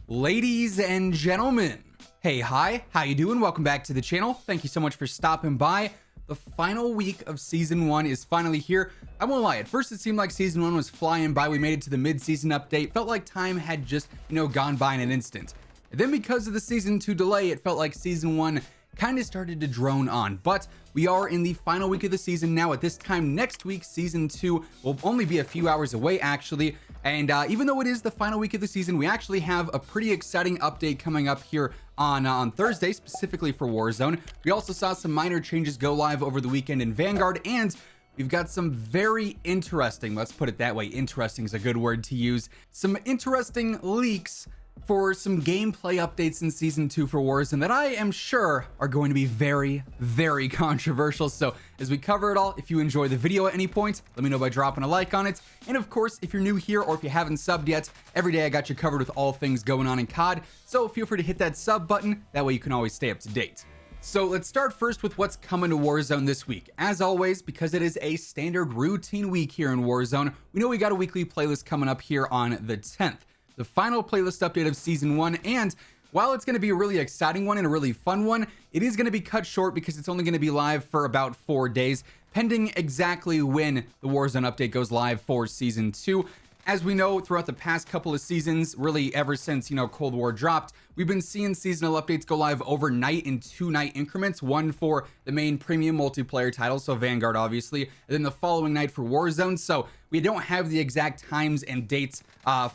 Ladies and gentlemen, hey, hi, how you doing? Welcome back to the channel. Thank you so much for stopping by. The final week of season 1 is finally here. I won't lie, at first it seemed like season 1 was flying by. We made it to the mid-season update. Felt like time had just, gone by in an instant. And then because of the season 2 delay, it felt like season 1 kind of started to drone on. But we are in the final week of the season now. At this time next week, season 2 will only be a few hours away, actually. And even though it is the final week of the season, we actually have a pretty exciting update coming up here on Thursday, specifically for Warzone. We also saw some minor changes go live over the weekend in Vanguard, and we've got some very interesting, let's put it that way, interesting is a good word to use, some interesting leaks for some gameplay updates in season 2 for Warzone that I am sure are going to be very, very controversial. So as we cover it all, if you enjoy the video at any point, let me know by dropping a like on it. And of course, if you're new here or if you haven't subbed yet, every day I got you covered with all things going on in COD. So feel free to hit that sub button. That way you can always stay up to date. So let's start first with what's coming to Warzone this week. As always, because it is a standard routine week here in Warzone, we know we got a weekly playlist coming up here on the 10th. The final playlist update of season 1, and while it's going to be a really exciting one and a really fun one, it is going to be cut short because it's only going to be live for about 4 days, pending exactly when the Warzone update goes live for season 2. As we know, throughout the past couple of seasons, really ever since, Cold War dropped, we've been seeing seasonal updates go live overnight in 2-night increments, one for the main premium multiplayer title, so Vanguard obviously, and then the following night for Warzone. So we don't have the exact times and dates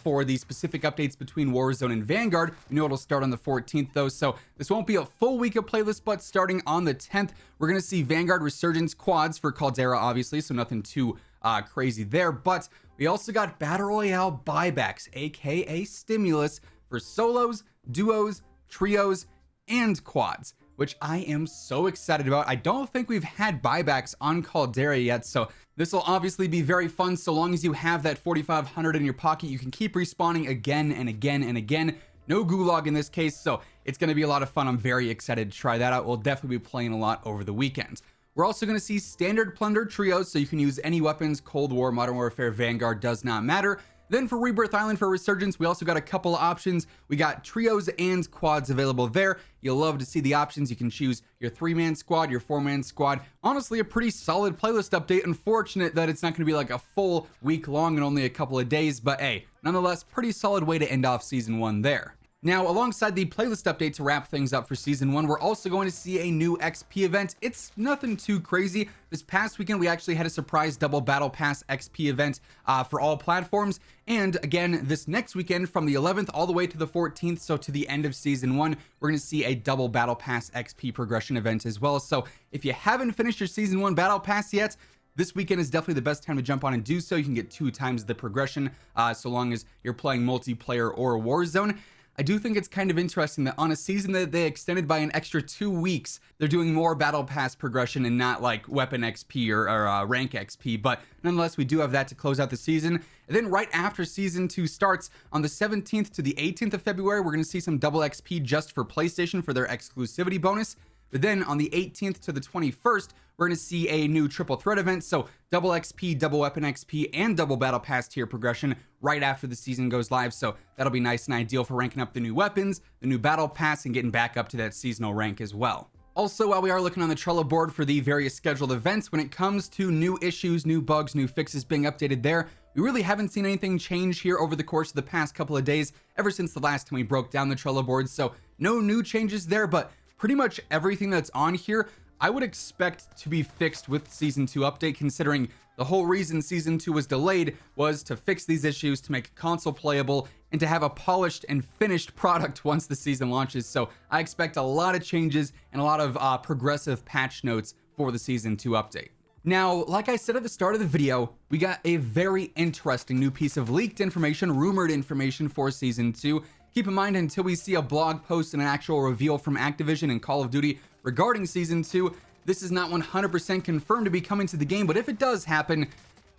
for the specific updates between Warzone and Vanguard. We know it'll start on the 14th though, so this won't be a full week of playlists, but starting on the 10th, we're going to see Vanguard Resurgence quads for Caldera, obviously, so nothing too crazy there, but we also got Battle Royale buybacks, aka stimulus, for solos, duos, trios, and quads, which I am so excited about. I don't think we've had buybacks on Caldera yet, so this will obviously be very fun. So long as you have that 4,500 in your pocket, you can keep respawning again and again and again. No gulag in this case, so it's going to be a lot of fun. I'm very excited to try that out. We'll definitely be playing a lot over the weekend. We're also going to see standard plunder trios, so you can use any weapons. Cold War, Modern Warfare, Vanguard, does not matter. Then for Rebirth Island for Resurgence, we also got a couple of options. We got trios and quads available there. You'll love to see the options. You can choose your 3-man squad, your 4-man squad. Honestly, a pretty solid playlist update. Unfortunate that it's not going to be like a full week long and only a couple of days, but hey, nonetheless, pretty solid way to end off season 1 there. Now, alongside the playlist update to wrap things up for season 1, we're also going to see a new XP event. It's nothing too crazy. This past weekend, we actually had a surprise double battle pass XP event for all platforms. And again, this next weekend from the 11th all the way to the 14th, so to the end of season 1, we're going to see a double battle pass XP progression event as well. So if you haven't finished your season 1 battle pass yet, this weekend is definitely the best time to jump on and do so. You can get 2 times the progression so long as you're playing multiplayer or Warzone. I do think it's kind of interesting that on a season that they extended by an extra 2 weeks, they're doing more battle pass progression and not like weapon XP or rank XP. But nonetheless, we do have that to close out the season. And then right after season 2 starts on the 17th to the 18th of February, we're going to see some double XP just for PlayStation for their exclusivity bonus. But then on the 18th to the 21st, we're going to see a new triple threat event. So double XP, double weapon XP, and double battle pass tier progression right after the season goes live. So that'll be nice and ideal for ranking up the new weapons, the new battle pass, and getting back up to that seasonal rank as well. Also, while we are looking on the Trello board for the various scheduled events, when it comes to new issues, new bugs, new fixes being updated there, we really haven't seen anything change here over the course of the past couple of days, ever since the last time we broke down the Trello board. So no new changes there, but pretty much everything that's on here, I would expect to be fixed with season 2 update, considering the whole reason season 2 was delayed was to fix these issues, to make console playable, and to have a polished and finished product once the season launches. So I expect a lot of changes and a lot of progressive patch notes for the season 2 update. Now, like I said at the start of the video, we got a very interesting new piece of leaked information, rumored information for season 2. Keep in mind, until we see a blog post and an actual reveal from Activision and Call of Duty regarding season 2, this is not 100% confirmed to be coming to the game, but if it does happen,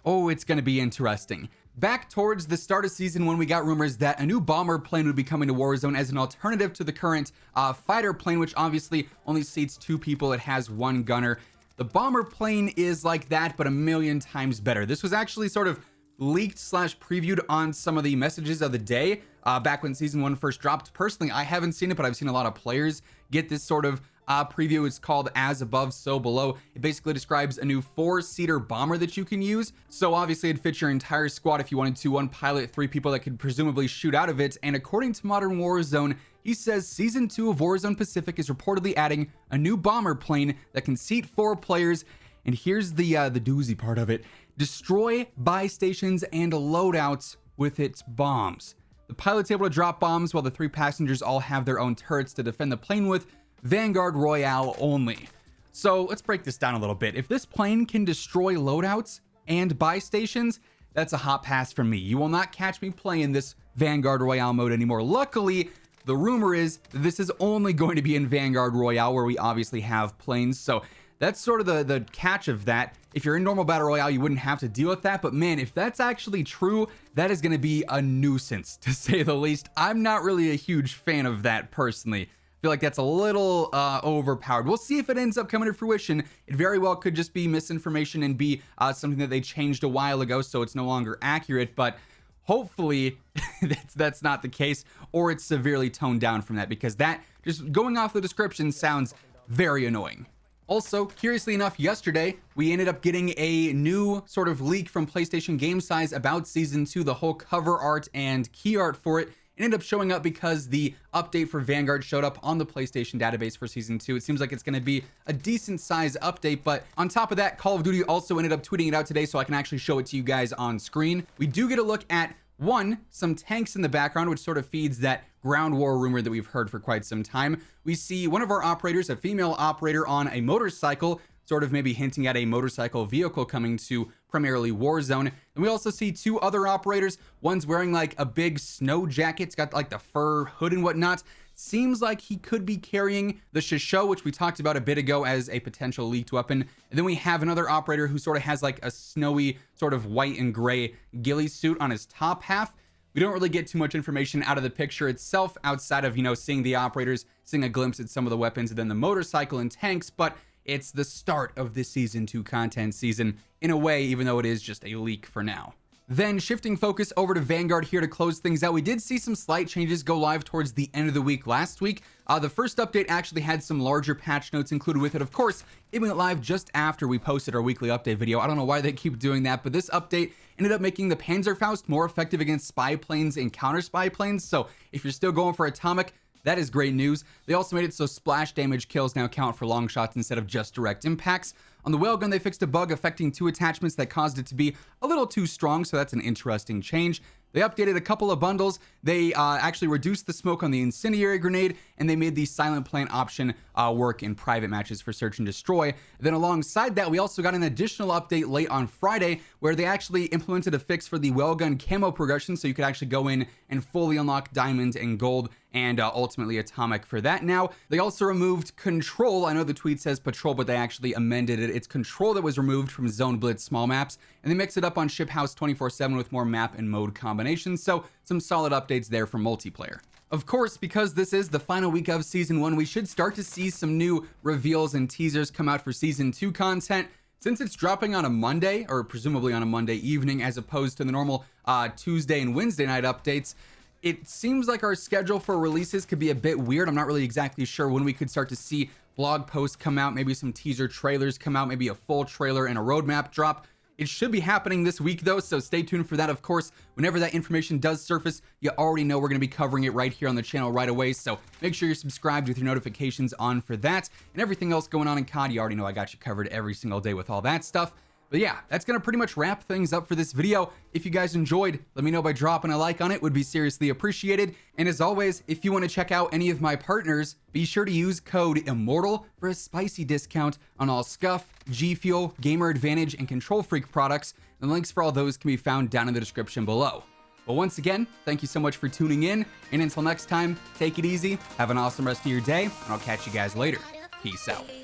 oh, it's going to be interesting. Back towards the start of season 1, we got rumors that a new bomber plane would be coming to Warzone as an alternative to the current fighter plane, which obviously only seats 2 people. It has 1 gunner. The bomber plane is like that, but a million times better. This was actually sort of leaked slash previewed on some of the messages of the day back when season 1 first dropped. Personally, I haven't seen it, but I've seen a lot of players get this sort of preview. It's called As Above, So Below. It basically describes a new 4-seater bomber that you can use. So obviously it'd fit your entire squad if you wanted to. One pilot, 3 people that could presumably shoot out of it. And according to Modern Warzone, he says season 2 of Warzone Pacific is reportedly adding a new bomber plane that can seat 4 players. And here's the doozy part of it: destroy buy stations and loadouts with its bombs. The pilot's able to drop bombs while the 3 passengers all have their own turrets to defend the plane with. Vanguard Royale only. So let's break this down a little bit. If this plane can destroy loadouts and buy stations, that's a hot pass from me. You will not catch me playing this Vanguard Royale mode anymore. Luckily, the rumor is that this is only going to be in Vanguard Royale, where we obviously have planes. So that's sort of the catch of that. If you're in normal battle royale, you wouldn't have to deal with that. But man, if that's actually true, that is going to be a nuisance, to say the least. I'm not really a huge fan of that personally. I feel like that's a little overpowered. We'll see if it ends up coming to fruition. It very well could just be misinformation and be something that they changed a while ago, so it's no longer accurate. But hopefully that's not the case, or it's severely toned down from that, because that, just going off the description, sounds very annoying. Also, curiously enough, yesterday we ended up getting a new sort of leak from PlayStation Game Size about Season 2. The whole cover art and key art for it ended up showing up because the update for Vanguard showed up on the PlayStation database for Season 2. It seems like it's going to be a decent size update, but on top of that, Call of Duty also ended up tweeting it out today, so I can actually show it to you guys on screen. We do get a look at, one, some tanks in the background, which sort of feeds that ground war rumor that we've heard for quite some time. We see one of our operators, a female operator on a motorcycle, sort of maybe hinting at a motorcycle vehicle coming to primarily Warzone. And we also see 2 other operators. One's wearing like a big snow jacket. It's got like the fur hood and whatnot. Seems like he could be carrying the Shisho, which we talked about a bit ago as a potential leaked weapon. And then we have another operator who sort of has like a snowy sort of white and gray ghillie suit on his top half. We don't really get too much information out of the picture itself outside of, you know, seeing the operators, seeing a glimpse at some of the weapons and then the motorcycle and tanks, but it's the start of this Season 2 content season in a way, even though it is just a leak for now. Then shifting focus over to Vanguard here to close things out, we did see some slight changes go live towards the end of the week last week. The first update actually had some larger patch notes included with it. Of course, it went live just after we posted our weekly update video. I don't know why they keep doing that, but this update ended up making the Panzerfaust more effective against spy planes and counter spy planes. So if you're still going for atomic, that is great news. They also made it so splash damage kills now count for long shots instead of just direct impacts. On the Whalegun, they fixed a bug affecting 2 attachments that caused it to be a little too strong, so that's an interesting change. They updated a couple of bundles. They actually reduced the smoke on the incendiary grenade, and they made the silent plant option work in private matches for search and destroy. Then alongside that, we also got an additional update late on Friday where they actually implemented a fix for the Whalegun camo progression, so you could actually go in and fully unlock diamond and gold and ultimately atomic for that. Now, they also removed control. I know the tweet says patrol, but they actually amended it. It's control that was removed from Zone Blitz small maps, and they mixed it up on Ship House 24/7 with more map and mode combinations, so some solid updates there for multiplayer. Of course, because this is the final week of Season 1, we should start to see some new reveals and teasers come out for Season 2 content. Since it's dropping on a Monday, or presumably on a Monday evening, as opposed to the normal Tuesday and Wednesday night updates, it seems like our schedule for releases could be a bit weird. I'm not really exactly sure when we could start to see blog posts come out, maybe some teaser trailers come out, maybe a full trailer and a roadmap drop. It should be happening this week though, so stay tuned for that. Of course, whenever that information does surface, you already know we're going to be covering it right here on the channel right away, so make sure you're subscribed with your notifications on for that. And everything else going on in COD, you already know I got you covered every single day with all that stuff. But yeah, that's going to pretty much wrap things up for this video. If you guys enjoyed, let me know by dropping a like on it. Would be seriously appreciated. And as always, if you want to check out any of my partners, be sure to use code IMMORTAL for a spicy discount on all Scuff, G Fuel, Gamer Advantage, and Control Freak products. The links for all those can be found down in the description below. But once again, thank you so much for tuning in. And until next time, take it easy, have an awesome rest of your day, and I'll catch you guys later. Peace out.